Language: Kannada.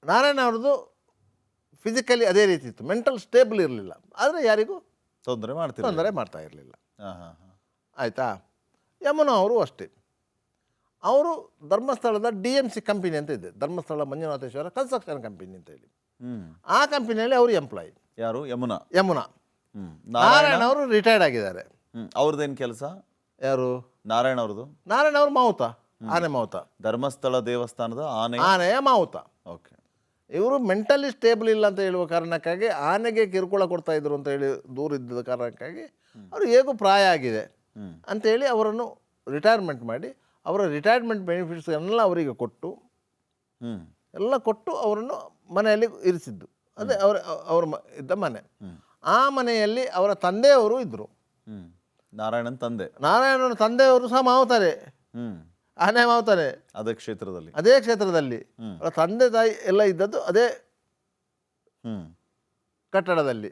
ನಾರಾಯಣ ಅವ್ರದ್ದು ಫಿಸಿಕಲಿ ಅದೇ ರೀತಿ ಇತ್ತು, ಮೆಂಟಲ್ ಸ್ಟೇಬಲ್ ಇರಲಿಲ್ಲ, ಆದರೆ ಯಾರಿಗೂ ತೊಂದರೆ ಮಾಡ್ತೀರಿ. ತೊಂದರೆ ಮಾಡ್ತಾ ಇರಲಿಲ್ಲ. ಹಾಂ ಹಾಂ ಹಾಂ. ಆಯಿತಾ. ಯಮುನಾ ಅವರು ಅಷ್ಟೇ, ಅವರು ಧರ್ಮಸ್ಥಳದ DMC ಕಂಪನಿ ಅಂತ ಇದೆ, ಧರ್ಮಸ್ಥಳ ಮಂಜುನಾಥೇಶ್ವರ ಕನ್ಸ್ಟ್ರಕ್ಷನ್ ಕಂಪನಿ ಅಂತೇಳಿ. ಆ ಕಂಪನಿಯಲ್ಲಿ ಅವರು ಎಂಪ್ಲಾಯಿ. ಯಾರು? ಯಮುನಾ. ಯಮುನಾ. ನಾರಾಯಣ ನಾರಾಯಣ ಅವರು ರಿಟೈರ್ಡ್ ಆಗಿದ್ದಾರೆ. ಅವ್ರದ್ದೇನು ಕೆಲಸ? ಯಾರು? ನಾರಾಯಣ ಅವ್ರದ್ದು. ನಾರಾಯಣ ಅವರು ಮಾವುತ, ಆನೆ ಮಾವುತ, ಧರ್ಮಸ್ಥಳ ದೇವಸ್ಥಾನದ ಆನೆಯ ಮಾವುತ. ಓಕೆ. ಇವರು ಮೆಂಟಲಿ ಸ್ಟೇಬಲ್ ಇಲ್ಲ ಅಂತ ಹೇಳುವ ಕಾರಣಕ್ಕಾಗಿ ಆನೆಗೆ ಕಿರುಕುಳ ಕೊಡ್ತಾ ಇದ್ರು ಅಂತ ಹೇಳಿ ದೂರ ಇದ್ದ ಕಾರಣಕ್ಕಾಗಿ ಅವರು ಹೇಗೂ ಪ್ರಾಯ ಆಗಿದೆ ಅಂತೇಳಿ ಅವರನ್ನು ರಿಟೈರ್ಮೆಂಟ್ ಮಾಡಿ, ಅವರ ರಿಟೈರ್ಮೆಂಟ್ ಬೆನಿಫಿಟ್ಸ್ ಎಲ್ಲ ಅವರಿಗೆ ಕೊಟ್ಟು ಎಲ್ಲ ಕೊಟ್ಟು ಅವರನ್ನು ಮನೆಯಲ್ಲಿ ಇರಿಸಿದ್ದು. ಅದೇ ಅವರ ಇದ್ದ ಮನೆ. ಆ ಮನೆಯಲ್ಲಿ ಅವರ ತಂದೆಯವರು ಇದ್ದರು. ನಾರಾಯಣನ್ ತಂದೆ. ನಾರಾಯಣನ ತಂದೆಯವರು ಸಹ ಮಾವುತಾರೆ, ಆನೆ ಮಾವುತಾರೆ, ಅದೇ ಕ್ಷೇತ್ರದಲ್ಲಿ. ಅದೇ ಕ್ಷೇತ್ರದಲ್ಲಿ. ಅವರ ತಂದೆ ತಾಯಿ ಎಲ್ಲ ಇದ್ದದ್ದು ಅದೇ ಕಟ್ಟಡದಲ್ಲಿ.